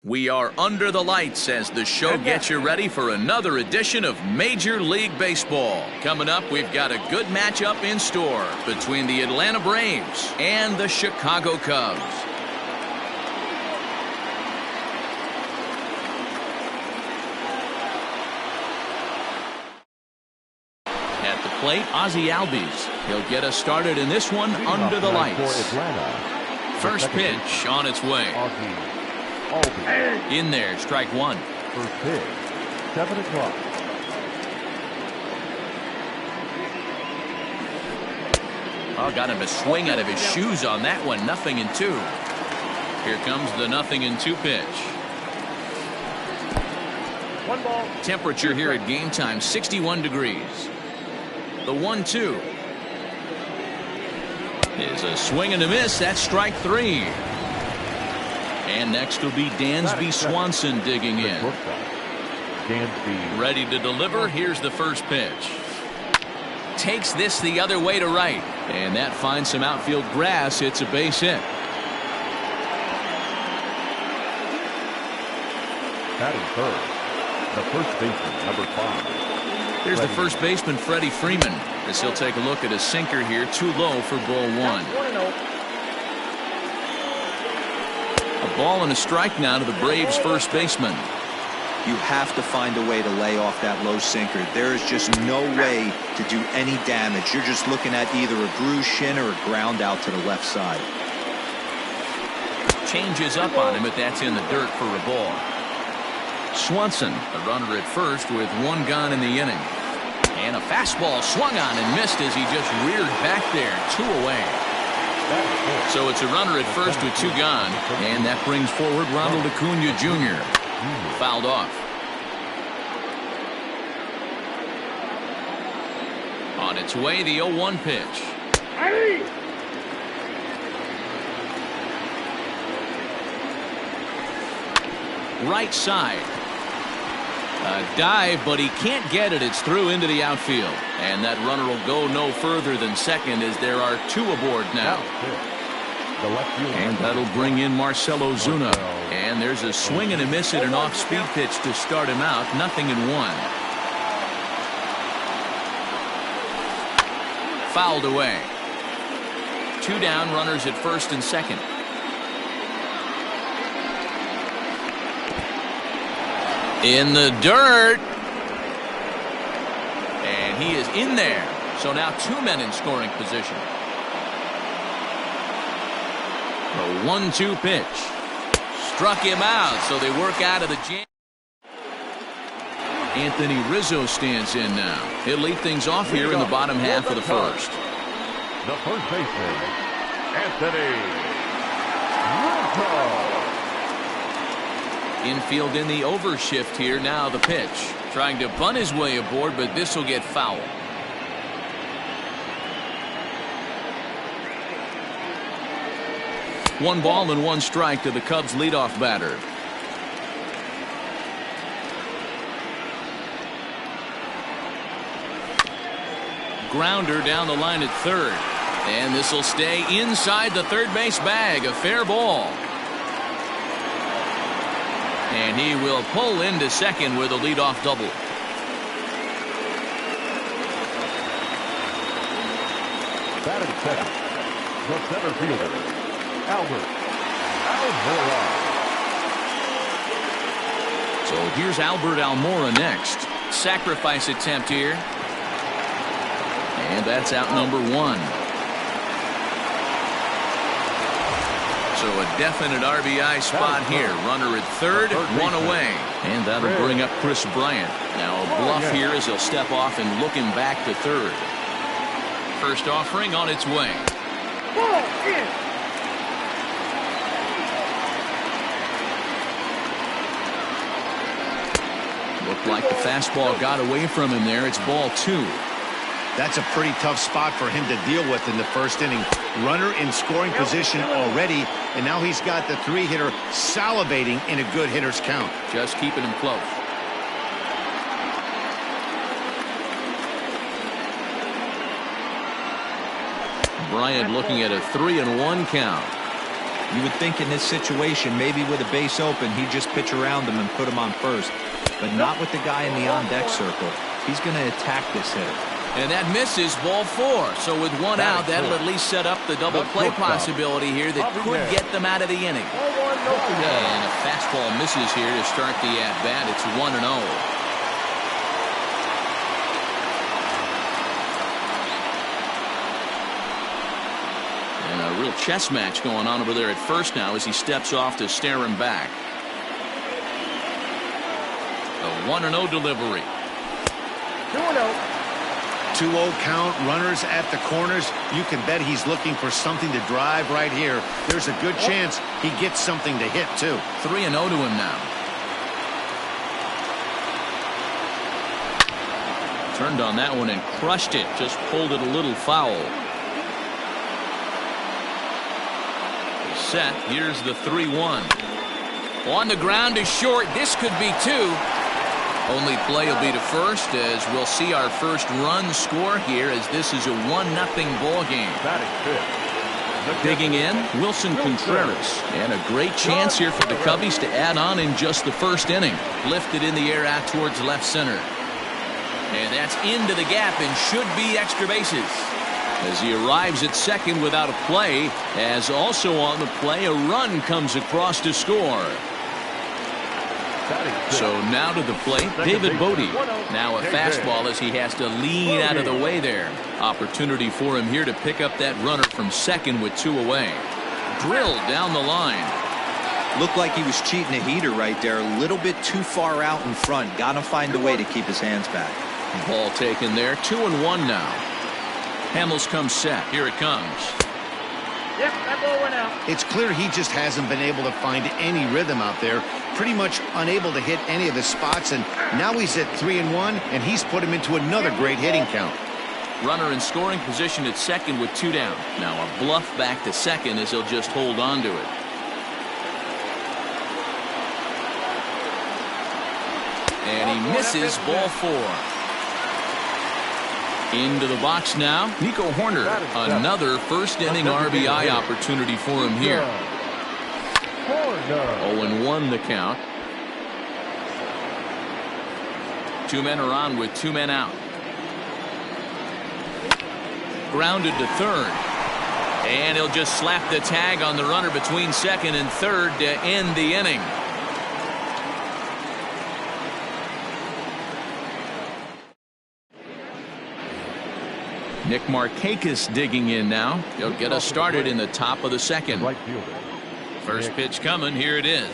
We are under the lights as the show gets you ready for another edition of Major League Baseball. Coming up, we've got a good matchup in store between the Atlanta Braves and the Chicago Cubs. At the plate, Ozzie Albies. He'll get us started in this one under the lights. First pitch on its way. In there, strike one. First pitch, 7 o'clock. Oh, got him a swing out of his shoes on that one. 0-2. Here comes the 0-2 pitch. One ball. Temperature here at game time, 61 degrees. The 1-2 is a swing and a miss. That's strike three. And next will be Dansby Swanson digging in. Ready to deliver. Here's the first pitch. Takes this the other way to right. And that finds some outfield grass. It's a base hit. Batting first, the first baseman, number 5. Here's the first baseman, Freddie Freeman, as he'll take a look at a sinker here. Too low for ball one. A ball and a strike now to the Braves first baseman. You have to find a way to lay off that low sinker. There is just no way to do any damage. You're just looking at either a bruised shin or a ground out to the left side. Changes up on him, but that's in the dirt for a ball. Swanson, the runner at first with one gone in the inning. And a fastball swung on and missed as he just reared back there. 2 away. So it's a runner at first with 2 gone. And that brings forward Ronald Acuna Jr. Fouled off. On its way, the 0-1 pitch. Right side. A dive, but he can't get it. It's through into the outfield. And that runner will go no further than second as there are 2 aboard now. And that'll bring in Marcell Ozuna. And there's a swing and a miss at an off-speed pitch to start him out. 0-1. Fouled away. 2 down, runners at first and second. In the dirt. And he is in there. So now 2 men in scoring position. The 1-2 pitch. Struck him out, so they work out of the jam. Anthony Rizzo stands in now. He'll lead things off here in the bottom half of the first. The first baseman, Anthony Rizzo. Infield in the overshift here. Now the pitch. Trying to bunt his way aboard, but this will get foul. One ball and 1 strike to the Cubs leadoff batter. Grounder down the line at third. And this will stay inside the third base bag. A fair ball. And he will pull into second with a leadoff double. Batting second, the center fielder, Albert Almora. So here's Albert Almora next. Sacrifice attempt here. And that's out number 1. So a definite RBI spot here. Runner at third, 1 away. And that'll bring up Chris Bryant. Now a bluff here as he'll step off and look him back to third. First offering on its way. Looked like the fastball got away from him there. It's ball 2. That's a pretty tough spot for him to deal with in the first inning. Runner in scoring position already, and now he's got the 3-hitter salivating in a good hitter's count. Just keeping him close. Bryant looking at a 3-1 count. You would think in this situation, maybe with a base open, he'd just pitch around him and put him on first. But not with the guy in the on-deck circle. He's going to attack this hitter. And that misses, ball 4. So with one out, that'll at least set up the double play possibility here that could get them out of the inning. And a fastball misses here to start the at-bat. It's 1-0. And a real chess match going on over there at first now as he steps off to stare him back. A 1-0 delivery. 2-0. 2-0 count, runners at the corners. You can bet he's looking for something to drive right here. There's a good chance he gets something to hit, too. 3-0 to him now. Turned on that one and crushed it. Just pulled it a little foul. Set. Here's the 3-1. On the ground to short. This could be 2. Only play will be to first as we'll see our first run score here as this is a 1-0 ball game. Digging in, Wilson Contreras. And a great chance here for the Cubbies to add on in just the first inning. Lifted in the air out towards left center. And that's into the gap and should be extra bases. As he arrives at second without a play, as also on the play, a run comes across to score. So now to the plate, David Bodie. Now a fastball as he has to lean out of the way there. Opportunity for him here to pick up that runner from second with 2 away. Drilled down the line. Looked like he was cheating a heater right there. A little bit too far out in front. Got to find a way to keep his hands back. Ball taken there. 2-1 now. Hamels comes set. Here it comes. Yep, that ball went out. It's clear he just hasn't been able to find any rhythm out there. Pretty much unable to hit any of his spots, and now he's at 3-1, and he's put him into another great hitting count. Runner in scoring position at second with 2 down. Now a bluff back to second as he'll just hold on to it. And he misses ball 4. Into the box now, Nico Horner. Another first inning RBI opportunity for him here. 0-1 the count. 2 men are on with 2 men out. Grounded to third. And he'll just slap the tag on the runner between second and third to end the inning. Nick Markakis digging in now. He'll get us started in the top of the second. First pitch coming. Here it is.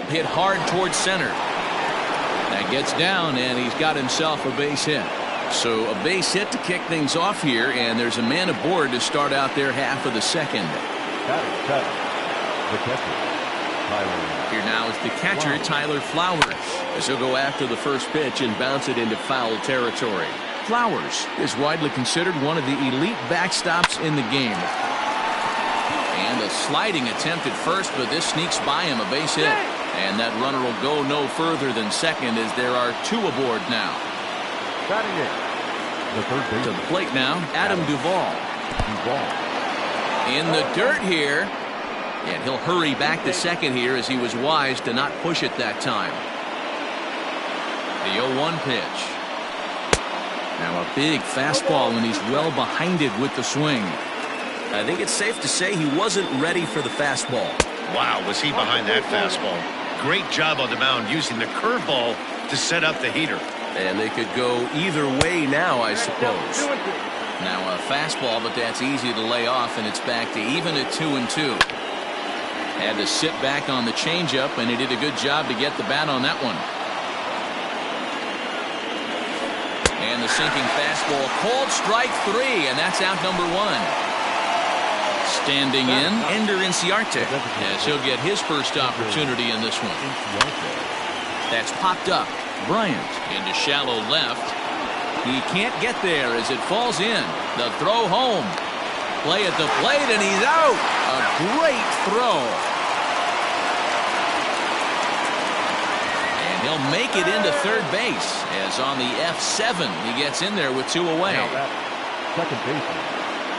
Hit hard towards center. That gets down, and he's got himself a base hit. So a base hit to kick things off here, and there's a man aboard to start out their half of the second. The catcher, Tyler. Here now is the catcher, Tyler Flowers, as he'll go after the first pitch and bounce it into foul territory. Flowers is widely considered one of the elite backstops in the game. And a sliding attempt at first, but this sneaks by him, a base hit. And that runner will go no further than second as there are 2 aboard now. Batting it. The third base. To the plate now, Adam Duvall. In the dirt here. And he'll hurry back to second here as he was wise to not push it that time. The 0-1 pitch. Now a big fastball, and he's well behind it with the swing. I think it's safe to say he wasn't ready for the fastball. Wow, was he behind that fastball. Great job on the mound using the curveball to set up the heater. And they could go either way now, I suppose. Now a fastball, but that's easy to lay off, and it's back to even at 2-2. Had to sit back on the changeup, and he did a good job to get the bat on that one. And the sinking fastball called strike 3, and that's out number 1. Standing in, Ender Inciarte, as he'll get his first opportunity in this one. That's popped up. Bryant into shallow left. He can't get there as it falls in. The throw home. Play at the plate, and he's out. A great throw. And He'll make it into third base as on the F7 he gets in there with 2 away. Second baseman.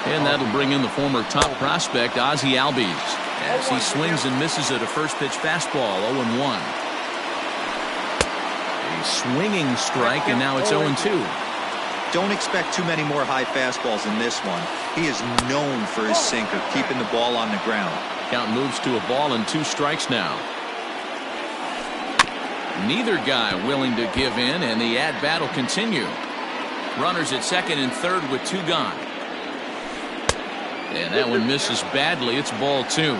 And that'll bring in the former top prospect Ozzie Albies as he swings and misses at a first pitch fastball. 0-1. A swinging strike, and now it's 0-2. Don't expect too many more high fastballs in this one. He is known for his sinker, keeping the ball on the ground. Count moves to a ball and 2 strikes now. Neither guy willing to give in, and the at-bat will continue. Runners at second and third with 2 gone. And that one misses badly. It's ball 2.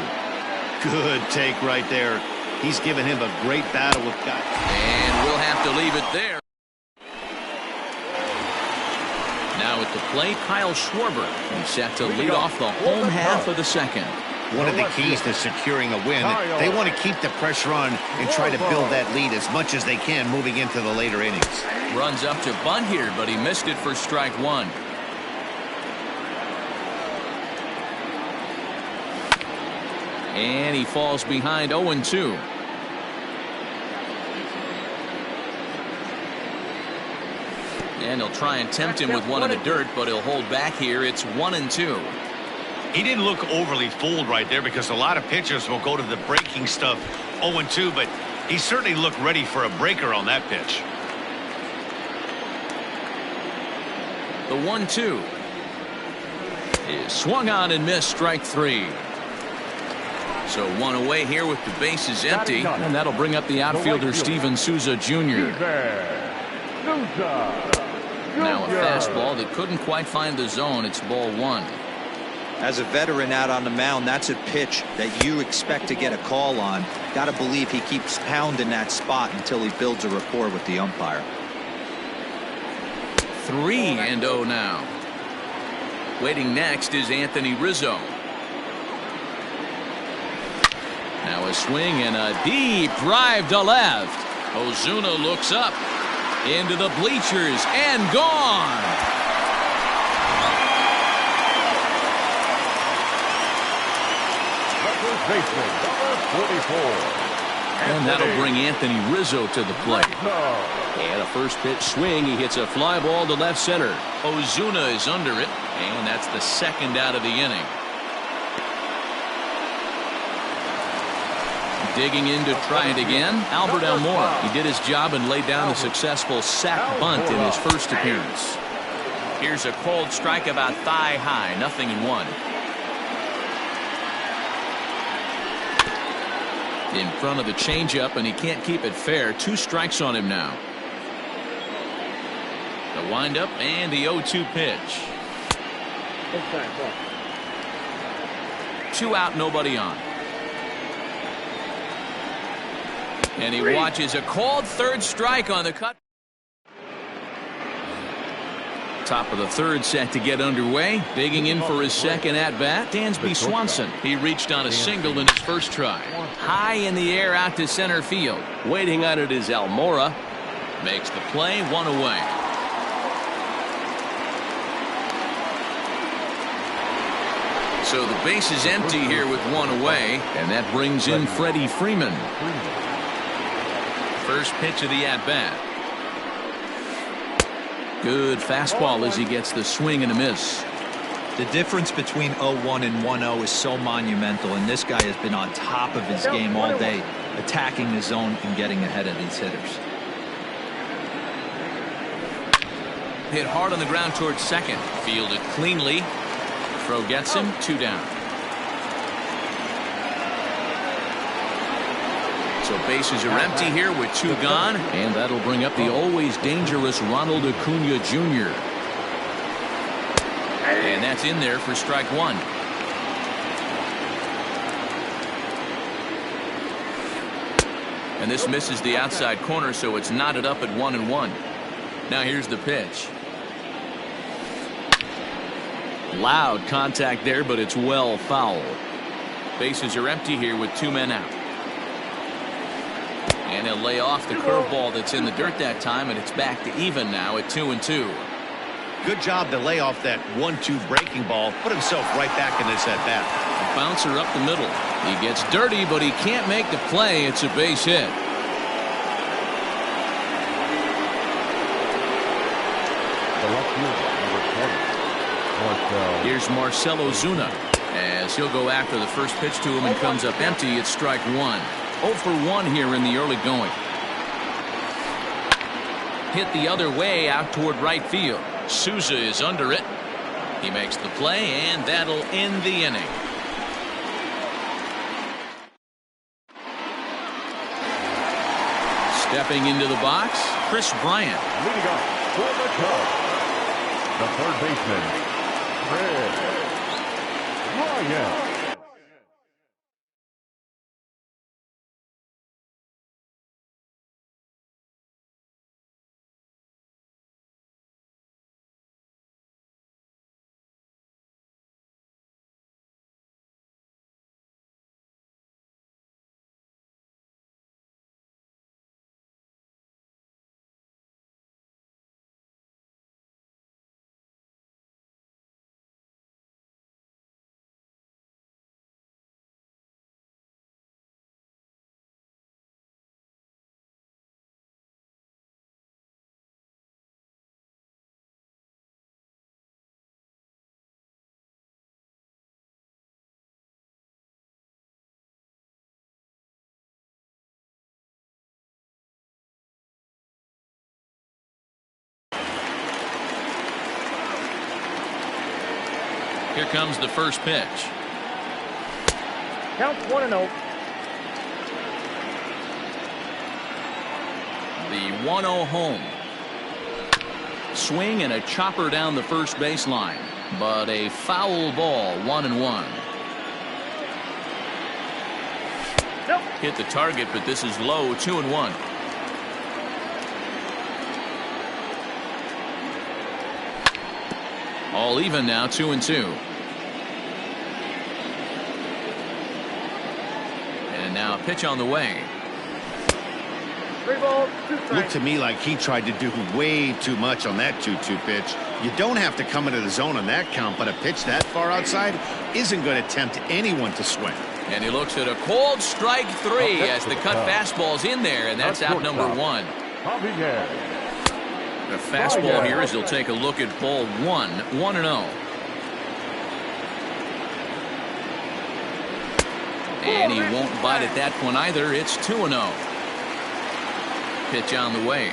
Good take right there. He's given him a great battle with guys. And we'll have to leave it there. Now at the plate, Kyle Schwarber. He's set to lead off the home half of the second. One of the keys to securing a win, they want to keep the pressure on and try to build that lead as much as they can moving into the later innings. Runs up to bunt here, but he missed it for strike 1. And he falls behind 0-2. And he'll try and tempt him with one in the dirt, but he'll hold back here. It's 1-2. He didn't look overly fooled right there because a lot of pitchers will go to the breaking stuff 0-2, but he certainly looked ready for a breaker on that pitch. The 1-2 is swung on and missed, strike 3. So 1 away here with the bases empty, and that'll bring up the outfielder Steven Souza Jr. Now a fastball that couldn't quite find the zone. It's ball 1. As a veteran out on the mound, that's a pitch that you expect to get a call on. Got to believe he keeps pounding that spot until he builds a rapport with the umpire. 3-0 now. Waiting next is Anthony Rizzo. Now a swing and a deep drive to left. Ozuna looks up into the bleachers and gone. First baseman, number 44. And that'll bring Anthony Rizzo to the plate. And a first pitch swing. He hits a fly ball to left center. Ozuna is under it, and that's the second out of the inning. Digging in to try it again, Albert Almora. He did his job and laid down a successful sac bunt in his first appearance. Here's a cold strike about thigh high, 0-1. In front of the changeup, and he can't keep it fair. 2 strikes on him now. The windup and the 0-2 pitch. 2 out, nobody on. And he watches a called third strike on the cut. Top of the third set to get underway. Digging in for his second at-bat, Dansby Swanson. He reached on a single in his first try. High in the air out to center field. Waiting on it is Almora. Makes the play, 1 away. So the base is empty here with 1 away, and that brings in Freddie Freeman. First pitch of the at-bat. Good fastball as he gets the swing and a miss. The difference between 0-1 and 1-0 is so monumental, and this guy has been on top of his game all day, attacking the zone and getting ahead of these hitters. Hit hard on the ground towards second. Fielded cleanly. Throw gets him, 2 down. So bases are empty here with 2 gone, and that'll bring up the always dangerous Ronald Acuna Jr. And that's in there for strike 1. And this misses the outside corner, so it's knotted up at 1-1. Now here's the pitch. Loud contact there, but it's well foul. Bases are empty here with 2 men out. And he'll lay off the curveball that's in the dirt that time, and it's back to even now at 2-2. Good job to lay off that 1-2 breaking ball. Put himself right back in this at-bat. A bouncer up the middle. He gets dirty, but he can't make the play. It's a base hit. left fielder, number 20. Here's Marcell Ozuna as he'll go after the first pitch to him and comes up empty. It's strike one. 0 for 1 here in the early going. Hit the other way out toward right field. Souza is under it. He makes the play, and that'll end the inning. Stepping into the box, Chris Bryant. Leading up for the Cubs, the third baseman, Chris Bryant. Here comes the first pitch. Count 1-0. The 1-0 home. Swing and a chopper down the first baseline, but a foul ball. 1-1. Nope. Hit the target, but this is low. 2-1. All even now. 2-2. And now a pitch on the way. 3 balls, 2 strikes. Looked to me like he tried to do way too much on that 2-2 pitch. You don't have to come into the zone on that count, but a pitch that far outside isn't going to tempt anyone to swing. And he looks at a cold strike 3 as the cut fastball's in there, and that's out number 1. The fastball here as he'll take a look at ball 1. 1-0. And he won't bite at that one either. It's 2-0. Pitch on the way.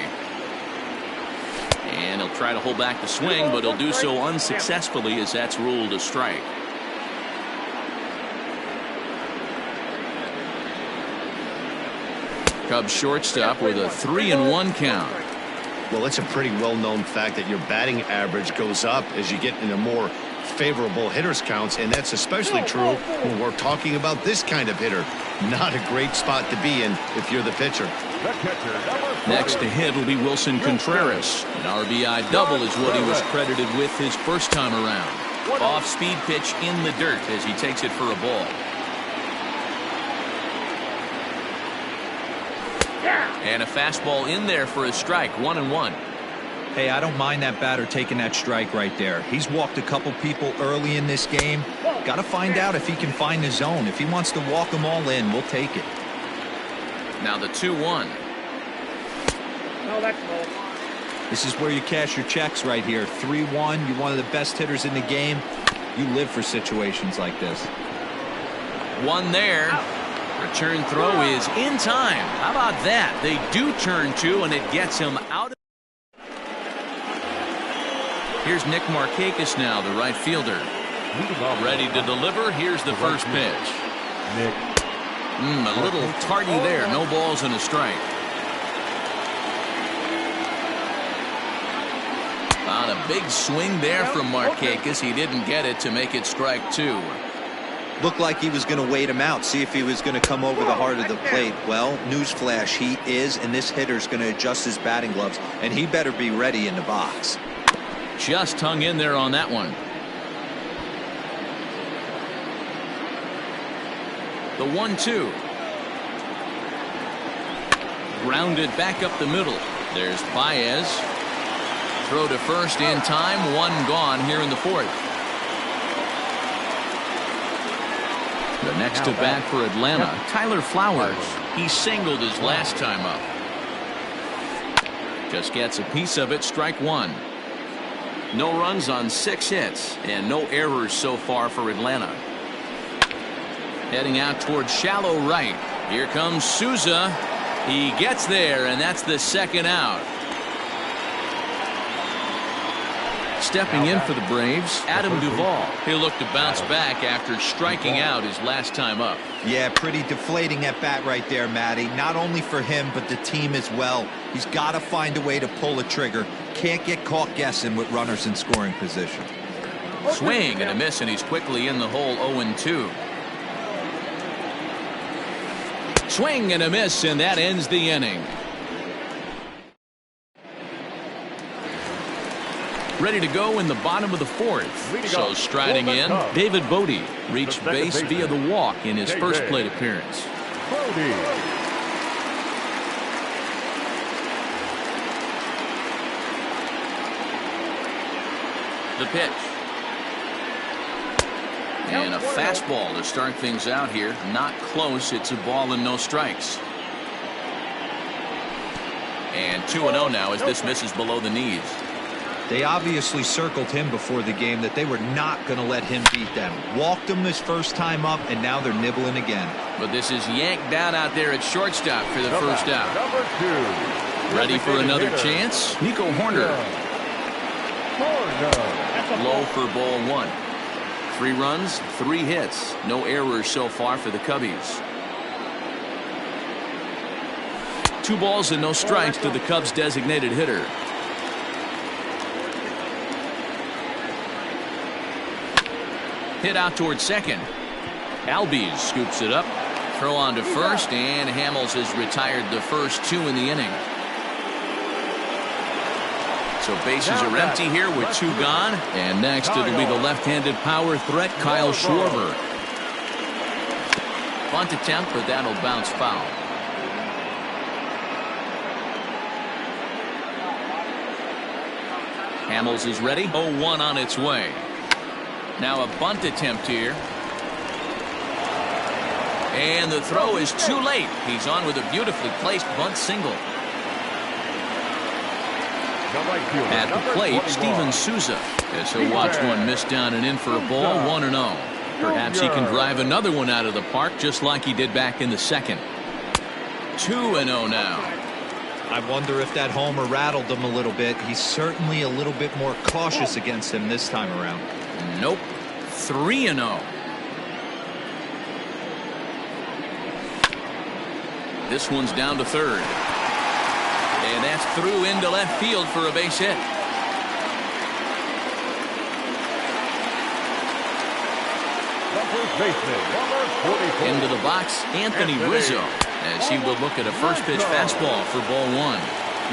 And he'll try to hold back the swing, but he'll do so unsuccessfully as that's ruled a strike. Cubs shortstop with a 3-1 count. Well, it's a pretty well-known fact that your batting average goes up as you get into more favorable hitters counts, and that's especially true when we're talking about this kind of hitter. Not a great spot to be in if you're the pitcher. Next to hit will be Wilson Contreras. An RBI double is what he was credited with his first time around. Off-speed pitch in the dirt as he takes it for a ball. And a fastball in there for a strike. 1-1. Hey, I don't mind that batter taking that strike right there. He's walked a couple people early in this game. Got to find out if he can find the zone. If he wants to walk them all in, we'll take it. Now the 2-1. No, that's low. This is where you cash your checks right here. 3-1. You're one of the best hitters in the game. You live for situations like this. One there. Return throw is in time. How about that? They do turn 2, and it gets him out. Here's Nick Markakis now, the right fielder. Ready to deliver. Here's the first pitch. A little tardy there. No balls and a strike. On a big swing there from Markakis. He didn't get it to make it strike 2. Looked like he was going to wait him out, see if he was going to come over the heart of the plate. Well, newsflash, he is, and this hitter's going to adjust his batting gloves, and he better be ready in the box. Just hung in there on that one. The 1-2. Grounded back up the middle. There's Baez. Throw to first in time. 1 gone here in the 4th. The next to bat for Atlanta, Tyler Flowers. He singled his last time up. Just gets a piece of it. Strike 1. No runs on 6 hits and no errors so far for Atlanta. Heading out towards shallow right. Here comes Souza. He gets there, and that's the second out. Stepping in for the Braves, Adam Duvall. He'll look to bounce back after striking out his last time up. Yeah, pretty deflating at bat right there, Matty. Not only for him, but the team as well. He's got to find a way to pull a trigger. Can't get caught guessing with runners in scoring position. Swing and a miss, and he's quickly in the hole 0-2. Swing and a miss, and that ends the inning. Ready to go in the bottom of the 4th. So striding in, David Bodie reached base via the walk in his first plate appearance. The pitch. And a fastball to start things out here. Not close. It's a ball and no strikes. And 2-0 now as this misses below the knees. They obviously circled him before the game that they were not going to let him beat them. Walked him his first time up, and now they're nibbling again. But this is yanked down out there at shortstop for the first out. #2. Ready for another chance? Nico Horner. Low for ball 1. 3 runs, 3 hits. No errors so far for the Cubbies. 2 balls and no strikes to the Cubs' designated hitter. Hit out towards second. Albies scoops it up. Throw on to first, and Hamels has retired the first 2 in the inning. So bases are empty here with 2 gone. And next it'll be the left-handed power threat, Kyle Schwarber. Bunt attempt, but that'll bounce foul. Hamels is ready. 0-1 on its way. Now a bunt attempt here. And the throw is too late. He's on with a beautifully placed bunt single. At the plate, Steven Souza. As he'll watch one miss down and in for a ball, 1-0. Perhaps he can drive another one out of the park just like he did back in the second. 2-0 now. I wonder if that homer rattled him a little bit. He's certainly a little bit more cautious against him this time around. Nope. 3-0. This one's down to third. And that's through into left field for a base hit. Into the box, Anthony Rizzo, as he will look at a first pitch fastball for ball 1.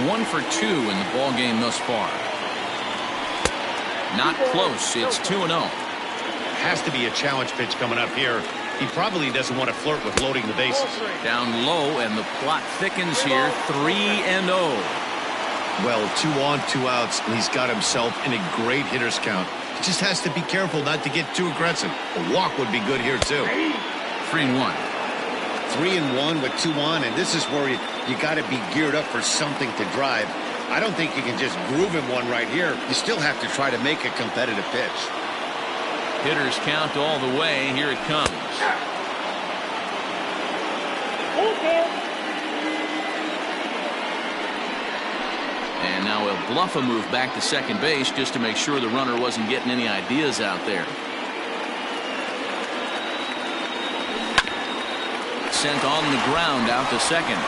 1 for 2 in the ball game thus far. Not close. It's 2-0. Has to be a challenge pitch coming up here. He probably doesn't want to flirt with loading the bases. Down low, and the plot thickens here. 3-0. Well, 2 on, 2 outs, and he's got himself in a great hitter's count. He just has to be careful not to get too aggressive. A walk would be good here, too. 3-1. 3-1 with 2 on, and this is where you got to be geared up for something to drive. I don't think you can just groove him one right here. You still have to try to make a competitive pitch. Hitters count all the way. Here it comes. And now he'll bluff a move back to second base just to make sure the runner wasn't getting any ideas out there. Sent on the ground out to second.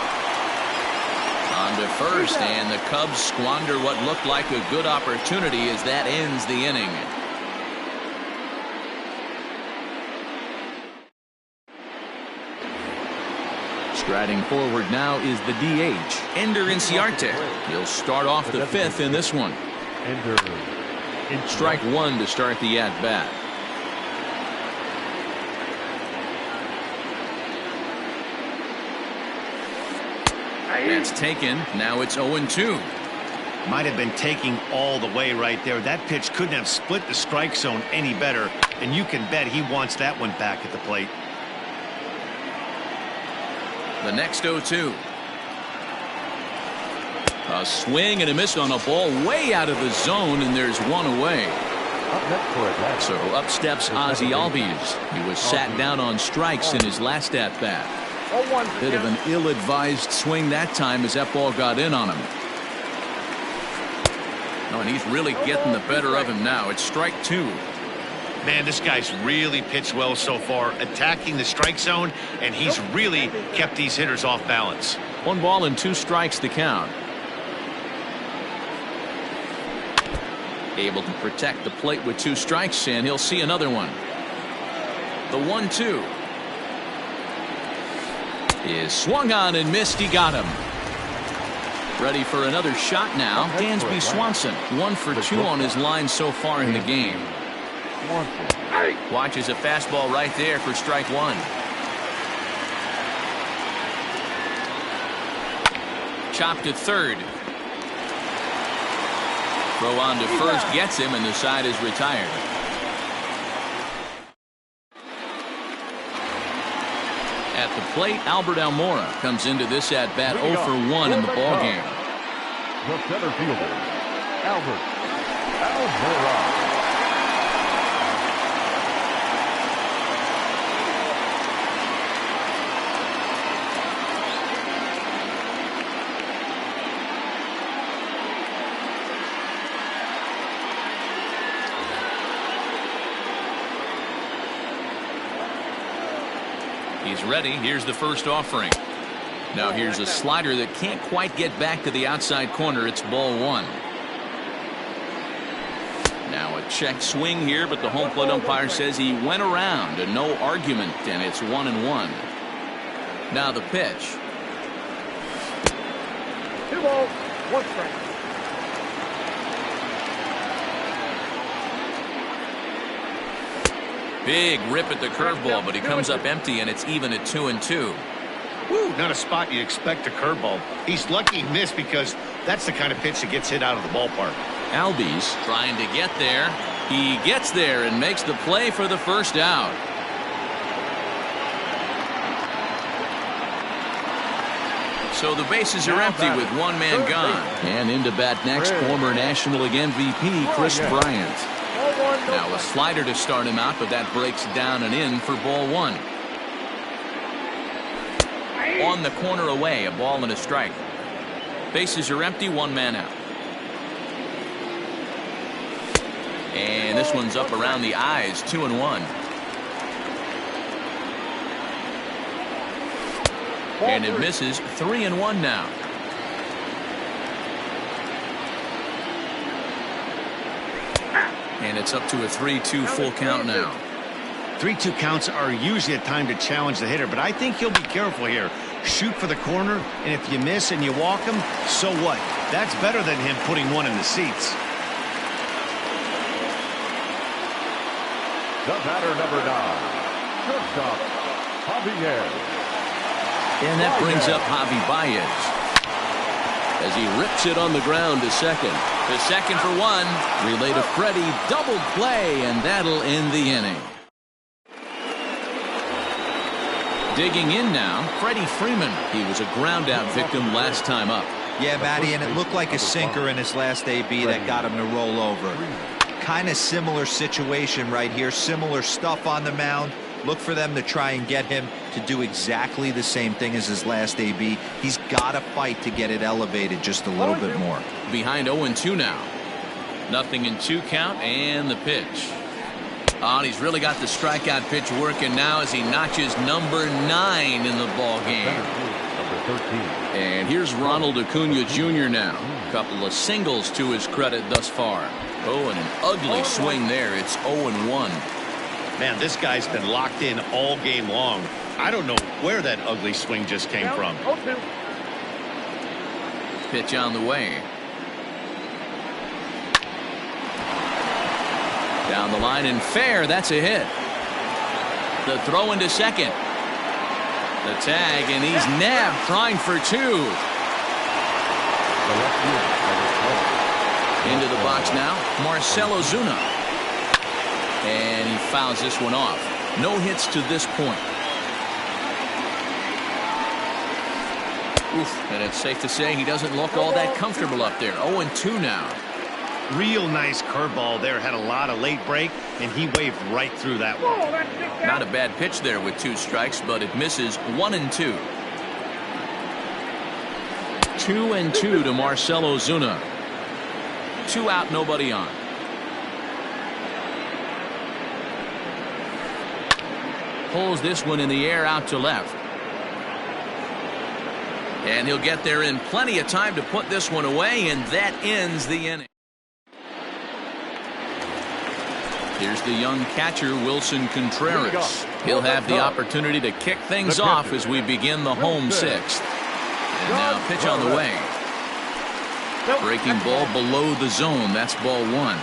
On to first, and the Cubs squander what looked like a good opportunity as that ends the inning. Striding forward now is the DH, Ender Inciarte. He'll start off the 5th in this one. Strike 1 to start the at-bat. That's taken. Now it's 0-2. Might have been taking all the way right there. That pitch couldn't have split the strike zone any better, and you can bet he wants that one back at the plate. The next 0-2. A swing and a miss on a ball way out of the zone, and there's one away. Up next for Atlanta. So up steps Ozzie Albies. He was sat down on strikes in his last at-bat. Bit of an ill-advised swing that time as that ball got in on him. Oh, and he's really getting the better of him now. It's strike two. Man, this guy's really pitched well so far, attacking the strike zone, and he's really kept these hitters off balance. 1 ball and 2 strikes to count. Able to protect the plate with 2 strikes, and he'll see another one. The 1-2 is swung on and missed. He got him. Ready for another shot now. Dansby Swanson, 1 for 2 on his line so far in the game. Watches a fastball right there for strike 1. Chopped at third. Throw on to first gets him, and the side is retired. At the plate, Albert Almora comes into this at bat 0 for 1 in the ball game. The center fielder, Albert Almora. He's ready. Here's the first offering. Now here's a slider that can't quite get back to the outside corner. It's ball 1. Now a check swing here, but the home plate umpire says he went around and no argument, and it's 1-1. Now the pitch. 2 balls, 1 strike. Big rip at the curveball, but he comes up empty, and it's even at 2-2. Woo, not a spot you expect a curveball. He's lucky he missed because that's the kind of pitch that gets hit out of the ballpark. Albies trying to get there. He gets there and makes the play for the first out. So the bases are empty with 1 man gone. And into bat next, former National League MVP Chris Bryant. Now a slider to start him out, but that breaks down and in for ball 1. On the corner away, a ball and a strike. Bases are empty, 1 man out. And this one's up around the eyes, 2-1. And it misses, 3-1 now. And it's up to a 3-2 full count now. 3-2 counts are usually a time to challenge the hitter, but I think he'll be careful here. Shoot for the corner, and if you miss and you walk him, so what? That's better than him putting 1 in the seats. The batter, number 9, shortstop, Javier. And that brings up Javi Baez as he rips it on the ground to second. The second for 1. Relay to Freddie. Double play, and that'll end the inning. Digging in now, Freddie Freeman. He was a ground-out victim last time up. Yeah, Matty, and it looked like a sinker in his last AB that got him to roll over. Kind of similar situation right here. Similar stuff on the mound. Look for them to try and get him to do exactly the same thing as his last AB. He's got to fight to get it elevated just a little bit more. Behind 0-2 now. 0-2 count, and the pitch. Oh, and he's really got the strikeout pitch working now as he notches number 9 in the ball game. Number 13. And here's Ronald Acuna Jr. now. A couple of singles to his credit thus far. Oh, and an ugly swing there. It's 0-1. Man, this guy's been locked in all game long. I don't know where that ugly swing just came from. Pitch on the way. Down the line and fair. That's a hit. The throw into second. The tag, and he's nabbed trying for 2. Into the box now, Marcell Ozuna. And he fouls this one off. No hits to this point. Oof, and it's safe to say he doesn't look all that comfortable up there. 0-2 now. Real nice curveball there. Had a lot of late break, and he waved right through that one. Not a bad pitch there with 2 strikes, but it misses. 1-2. 2-2 to Marcell Ozuna. 2 out, nobody on. Pulls this one in the air out to left. And he'll get there in plenty of time to put this one away, and that ends the inning. Here's the young catcher, Wilson Contreras. He'll have the opportunity to kick things off as we begin the home 6th. And now pitch on the way. Breaking ball below the zone. That's ball 1.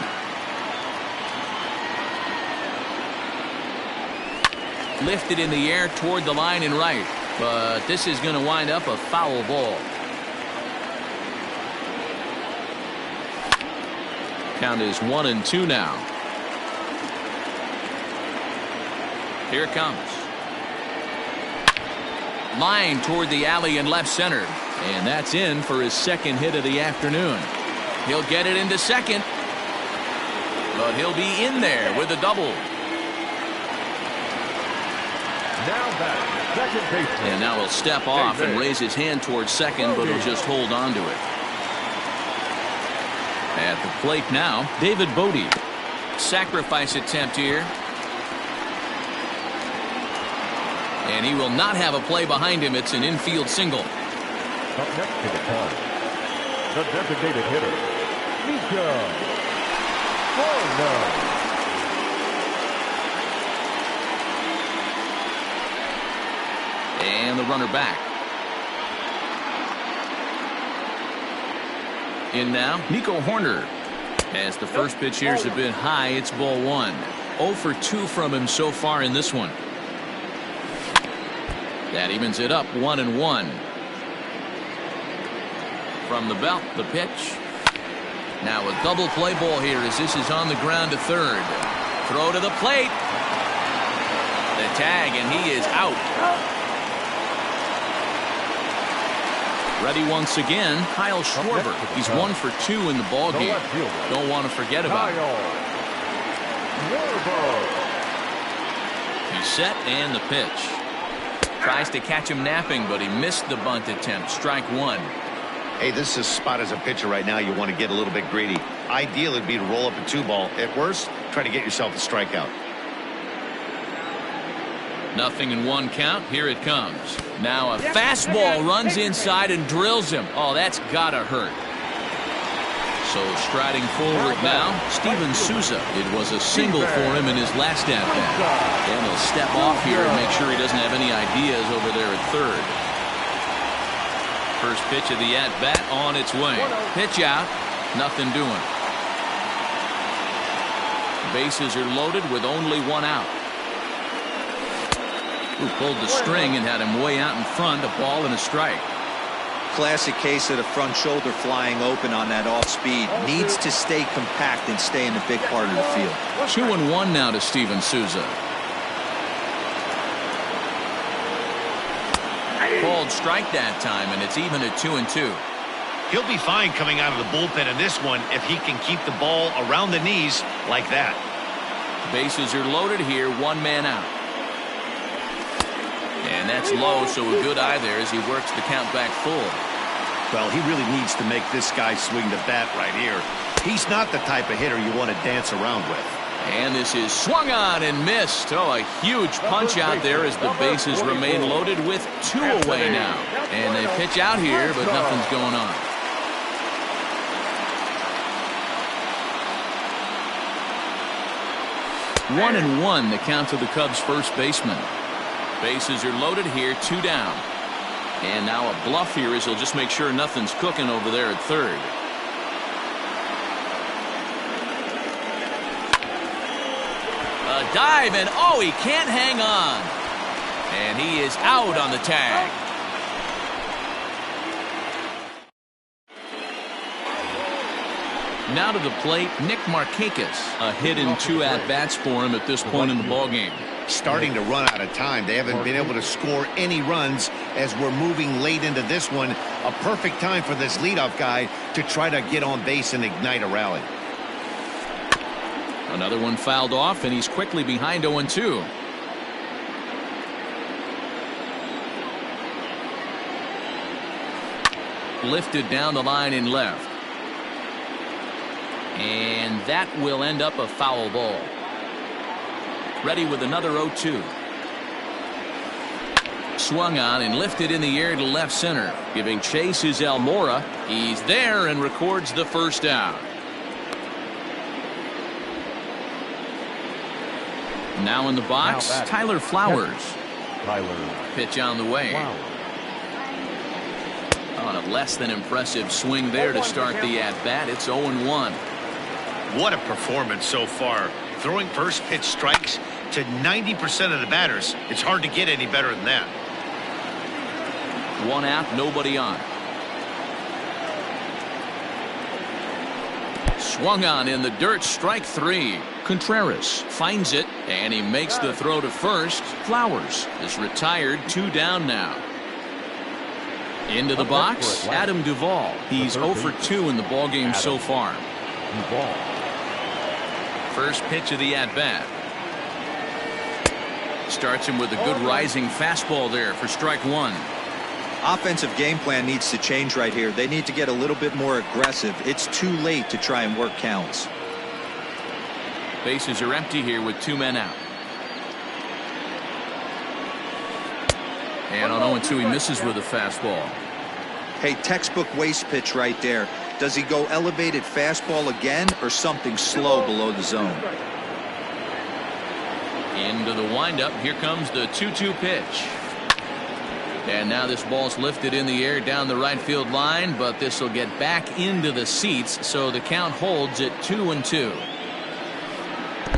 Lifted in the air toward the line and right. But this is going to wind up a foul ball. Count is 1-2 now. Here it comes. Line toward the alley in left center. And that's in for his 2nd hit of the afternoon. He'll get it into second. But he'll be in there with a double. Now back, second baseman. And now he'll step off and raise his hand towards second, but he'll just hold on to it. At the plate now, David Bodie. Sacrifice attempt here. And he will not have a play behind him. It's an infield single. Up next to the plate, the designated hitter, Mika. And the runner back. In now, Nico Horner. As the first pitch here is a bit high, it's ball 1. 0 for 2 from him so far in this one. That evens it up 1-1. From the belt, the pitch. Now a double play ball here as this is on the ground to third. Throw to the plate. The tag, and he is out. Ready once again, Kyle Schwarber. He's 1 for 2 in the ball game. Don't want to forget about it. He's set and the pitch. Tries to catch him napping, but he missed the bunt attempt. Strike 1. Hey, this is a spot as a pitcher right now. You want to get a little bit greedy. Ideal would be to roll up a 2-ball. At worst, try to get yourself a strikeout. 0-1 count. Here it comes. Now a fastball runs inside and drills him. Oh, that's gotta hurt. So striding forward now, Steven Souza. It was a single for him in his last at-bat. And he'll step off here and make sure he doesn't have any ideas over there at third. First pitch of the at-bat on its way. Pitch out. Nothing doing. Bases are loaded with only 1 out. Who pulled the string and had him way out in front. A ball and a strike. Classic case of the front shoulder flying open on that off speed. Needs to stay compact and stay in the big part of the field. 2-1 now to Steven Souza. Called strike that time, and it's even at 2-2. He'll be fine coming out of the bullpen in this one if he can keep the ball around the knees like that. Bases are loaded here. 1 man out. And that's low, so a good eye there as he works the count back full. Well, he really needs to make this guy swing the bat right here. He's not the type of hitter you want to dance around with. And this is swung on and missed. Oh, a huge punch out there as the bases remain loaded with 2 away now. And they pitch out here, but nothing's going on. One and 1 the count to the Cubs first baseman. Bases are loaded here, 2 down. And now a bluff here as he'll just make sure nothing's cooking over there at third. A dive, and oh, he can't hang on. And he is out on the tag. Now to the plate, Nick Markakis. A hit in 2 at-bats for him at this point in the ballgame. starting to run out of time. They haven't been able to score any runs as we're moving late into this one. A perfect time for this leadoff guy to try to get on base and ignite a rally. Another one fouled off, and he's quickly behind 0-2. Lifted down the line in left. And that will end up a foul ball. Ready with another 0-2. Swung on and lifted in the air to left center. Giving chase is Almora. He's there and records the first out. Now in the box, Tyler Flowers. Pitch on the way. On a less than impressive swing there to start the at-bat. It's 0-1. What a performance so far. Throwing first pitch strikes to 90% of the batters. It's hard to get any better than that. One out, nobody on. Swung on in the dirt, strike 3. Contreras finds it, and he makes the throw to first. Flowers is retired, 2 down now. Into the box, Adam Duvall. He's 0 for 2 in the ballgame so far. First pitch of the at-bat. Starts him with a good rising fastball there for strike 1. Offensive game plan needs to change right here. They need to get a little bit more aggressive. It's too late to try and work counts. Bases are empty here with 2 men out. And on 0-2, he misses with a fastball. Hey, textbook waste pitch right there. Does he go elevated fastball again or something slow below the zone? Into the windup. Here comes the 2-2 pitch. And now this ball's lifted in the air down the right field line, but this will get back into the seats, so the count holds at 2-2.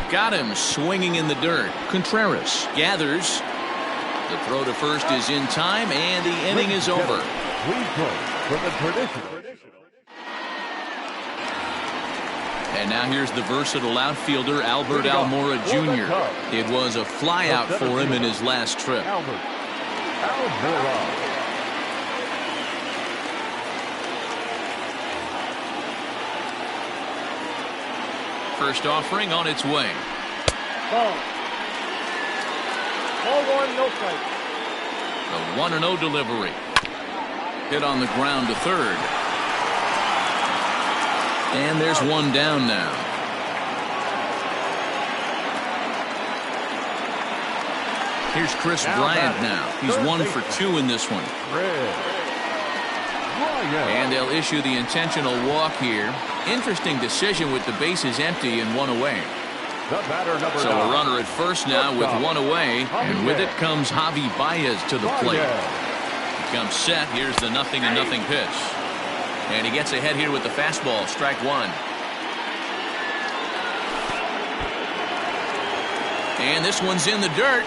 Got him swinging in the dirt. Contreras gathers. The throw to first is in time, and the inning is over. And now here's the versatile outfielder, Albert Almora Jr. It was a flyout for him in his last trip. First offering on its way. Ball 1, no strike. The 1-0 delivery. Hit on the ground to third. And there's one down now. Here's Chris Bryant now. He's 1 for 2 in this one. And they'll issue the intentional walk here. Interesting decision with the bases empty and 1 away. So a runner at first now with 1 away. And with it comes Javi Baez to the plate. He comes set. Here's the 0-0 pitch. And he gets ahead here with the fastball. Strike 1. And this one's in the dirt.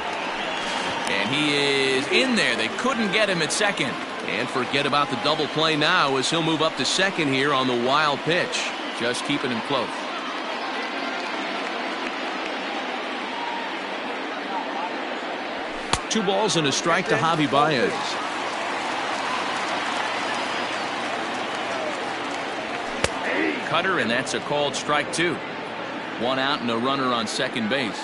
And he is in there. They couldn't get him at second. And forget about the double play now as he'll move up to second here on the wild pitch. Just keeping him close. Two balls and a strike to Javi Baez. Cutter, and that's a called strike 2. 1 out and a runner on second base.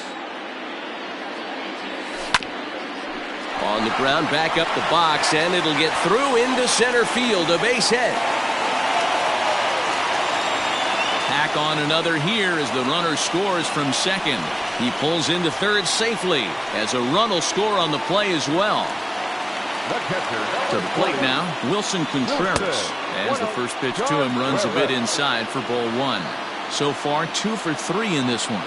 On the ground, back up the box, and it'll get through into center field. A base hit. Tack on another here as the runner scores from second. He pulls into third safely as a run will score on the play as well. To the plate now, Wilson Contreras. As the first pitch to him runs a bit inside for ball 1. So far, 2 for 3 in this one.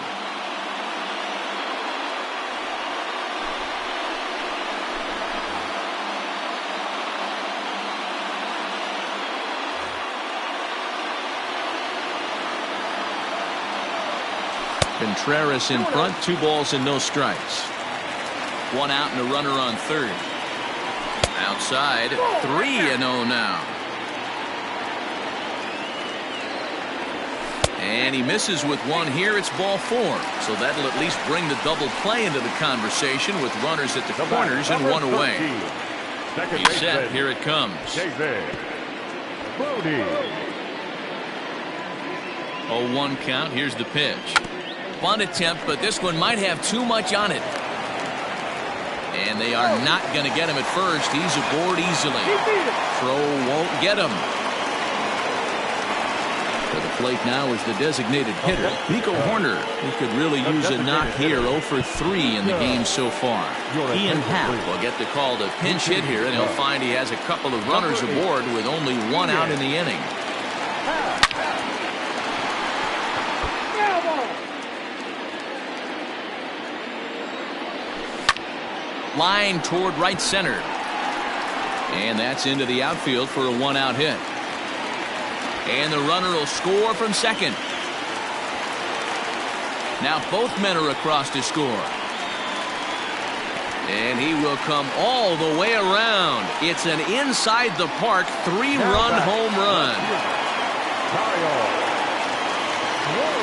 Contreras in front, 2 balls and no strikes. 1 out and a runner on third. Outside, 3-0 now. And he misses with one here. It's ball 4. So that'll at least bring the double play into the conversation with runners at the corners and one away. He's set. Here it comes. 0-1 count. Here's the pitch. Bunt attempt, but this one might have too much on it. And they are not going to get him at first. He's aboard easily. Throw won't get him. For the plate now is the designated hitter, Nico Horner. He could really use a knock here. 0 for 3 in the game so far. Ian Happ will get the call to pinch hit here, and he'll find he has a couple of runners aboard with only one out in the inning. Line toward right center. And that's into the outfield for a one-out hit. And the runner will score from second. Now both men are across to score. And he will come all the way around. It's an inside the park 3-run home run.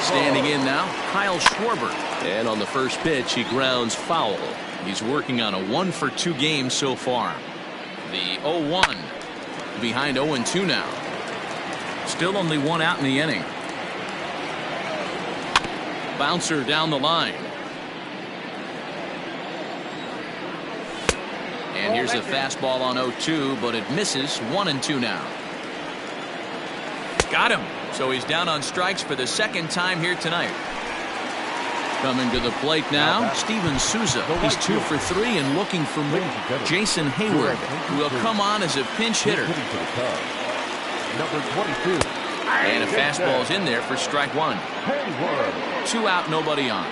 Standing in now, Kyle Schwarber. And on the first pitch, he grounds foul. He's working on a 1 for 2 game so far. The 0-1 behind 0-2 now. Still only one out in the inning. Bouncer down the line. And here's a fastball on 0-2, but it misses. 1-2 now. Got him. So he's down on strikes for the second time here tonight. Coming to the plate now, Steven Souza. He's 2 for 3 and looking for more. Jason Hayward will come on as a pinch hitter. Number 22. And a fastball's in there for strike 1. 2 out, nobody on.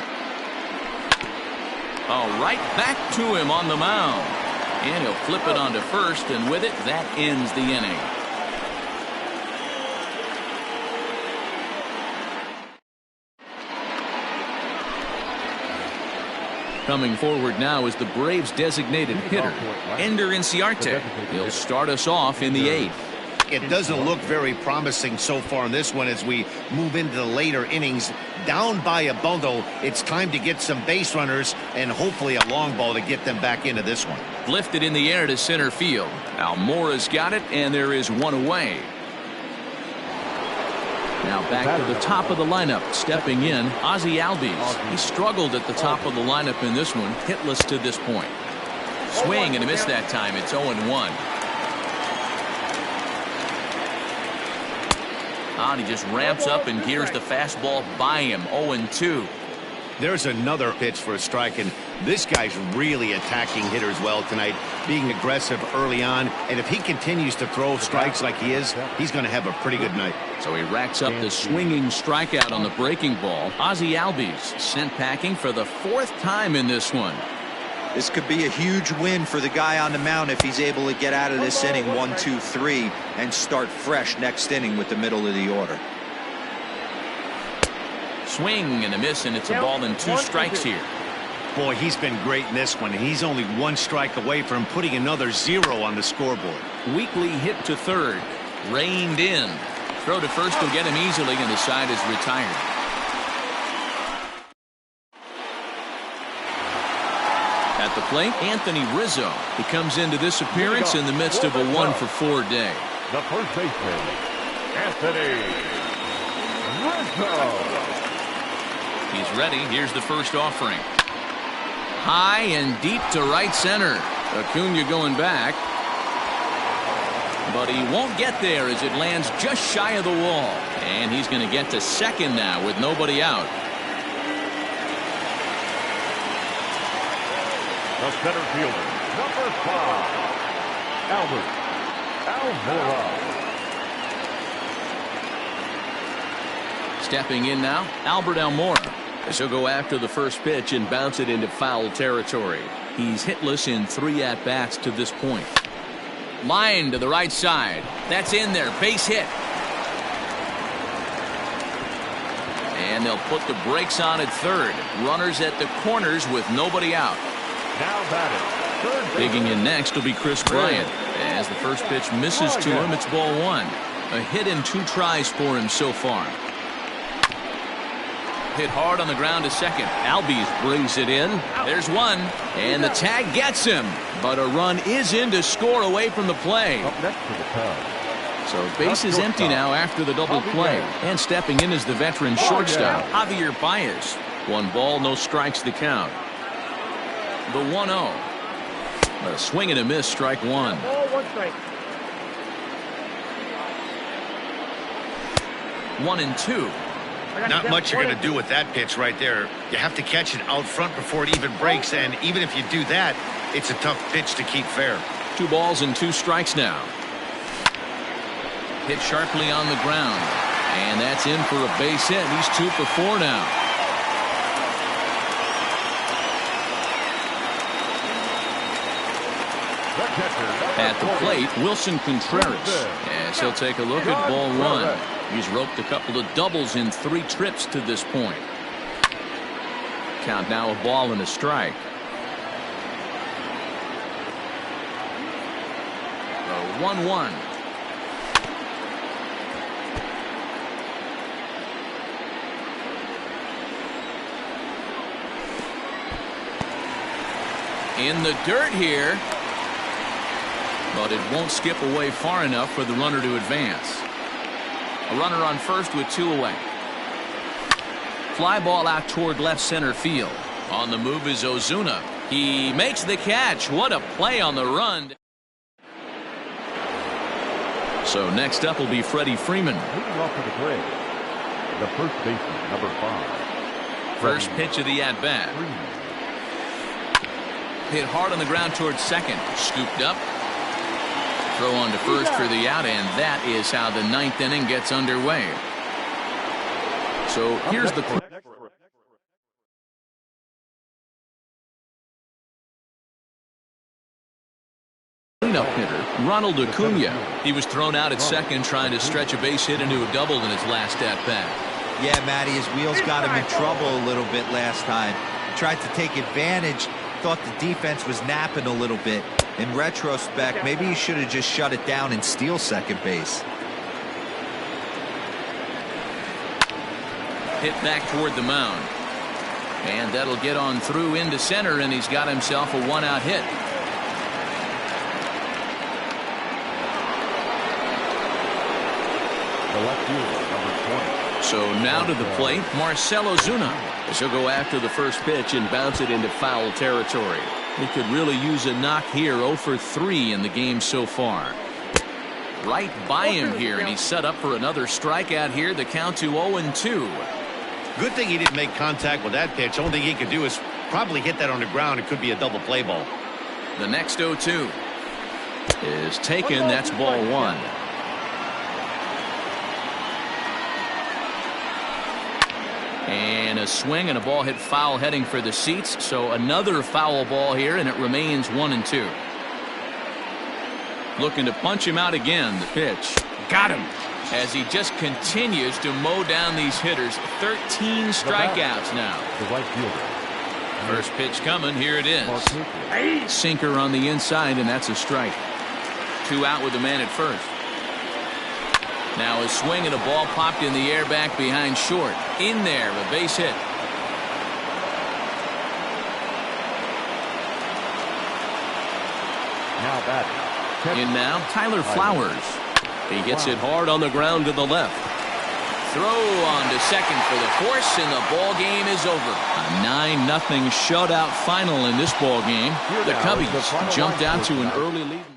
All right, back to him on the mound. And he'll flip it onto first, and with it, that ends the inning. Coming forward now is the Braves' designated hitter, Ender Inciarte. He'll start us off in the 8th. It doesn't look very promising so far in this one as we move into the later innings. Down by a bundle, it's time to get some base runners and hopefully a long ball to get them back into this one. Lifted in the air to center field. Almora's got it, and there is one away. Now back to the top of the lineup. Stepping in, Ozzie Albies. He struggled at the top of the lineup in this one. Hitless to this point. Swing and a miss that time. It's 0-1. And he just ramps up and gears the fastball by him. 0-2. There's another pitch for a strike, and this guy's really attacking hitters well tonight, being aggressive early on, and if he continues to throw strikes like he is, he's going to have a pretty good night. So he racks up the swinging strikeout on the breaking ball. Ozzie Albies sent packing for the 4th time in this one. This could be a huge win for the guy on the mound if he's able to get out of this inning 1, 2, 3 and start fresh next inning with the middle of the order. Swing and a miss, and it's a ball and 2 strikes here. Boy, he's been great in this one. He's only 1 strike away from putting another 0 on the scoreboard. Weekly hit to third. Reined in. Throw to first will get him easily, and the side is retired. At the plate, Anthony Rizzo. He comes into this appearance in the midst of a 1 for 4 day. The first baseman, Anthony Rizzo. He's ready. Here's the first offering. High and deep to right center. Acuna going back. But he won't get there as it lands just shy of the wall. And he's going to get to second now with nobody out. The center fielder, number 5, Albert Almora. Stepping in now, Albert Almora. As he'll go after the first pitch and bounce it into foul territory. He's hitless in 3 at-bats to this point. Line to the right side. That's in there. Base hit. And they'll put the brakes on at third. Runners at the corners with nobody out. Now batting, third base. Digging in next will be Chris Bryant. As the first pitch misses to him, it's ball 1. A hit in 2 tries for him so far. Hit hard on the ground to second. Albies brings it in. There's one. And the tag gets him. But a run is in to score away from the play. Up next for the Cubs. So base is empty now after the double play. And stepping in is the veteran shortstop, Javier Baez. 1 ball, no strikes the count. The 1-0. A swing and a miss, strike 1. Ball, 1 strike. 1-2. Not much you're going to do with that pitch right there. You have to catch it out front before it even breaks, and even if you do that, it's a tough pitch to keep fair. 2 balls and 2 strikes now. Hit sharply on the ground, and that's in for a base hit. He's 2 for 4 now. At the plate, Wilson Contreras, as he'll take a look at ball 1. He's roped a couple of doubles in 3 trips to this point. Count now a ball and a strike. The 1-1. In the dirt here, but it won't skip away far enough for the runner to advance. A runner on first with 2 away. Fly ball out toward left center field. On the move is Ozuna. He makes the catch. What a play on the run. So next up will be Freddie Freeman. Moving off to the grid, the first baseman, number 5. First pitch of the at-bat. Hit hard on the ground towards second. Scooped up. Throw on to first for the out, and that is how the 9th inning gets underway. So here's the cleanup hitter, Ronald Acuna. He was thrown out at second trying to stretch a base hit into a double in his last at-bat. Yeah, Matty, his wheels got him in trouble a little bit last time. Tried to take advantage. Thought the defense was napping a little bit. In retrospect, maybe he should have just shut it down and steal second base. Hit back toward the mound. And that'll get on through into center, and he's got himself a 1-out hit. The left fielder, number 20. So now to the plate, Marcell Ozuna, as he'll go after the first pitch and bounce it into foul territory. He could really use a knock here. 0 for 3 in the game so far. Right by him here, and he's set up for another strikeout here. The count to 0-2. Good thing he didn't make contact with that pitch. Only thing he could do is probably hit that on the ground. It could be a double play ball. The next 0-2 is taken. That's ball 1. And a swing and a ball hit foul heading for the seats. So another foul ball here, and it remains 1-2. Looking to punch him out again. The pitch. Got him. As he just continues to mow down these hitters. 13 strikeouts now. The right fielder. First pitch coming. Here it is. Sinker on the inside, and that's a strike. 2 out with the man at first. Now a swing and a ball popped in the air back behind short. In there, a base hit. Now batting. In now, Tyler Flowers. He gets it hard on the ground to the left. Throw on to second for the force, and the ball game is over. A 9-0 shutout final in this ball game. The Cubbies jumped out to an early lead.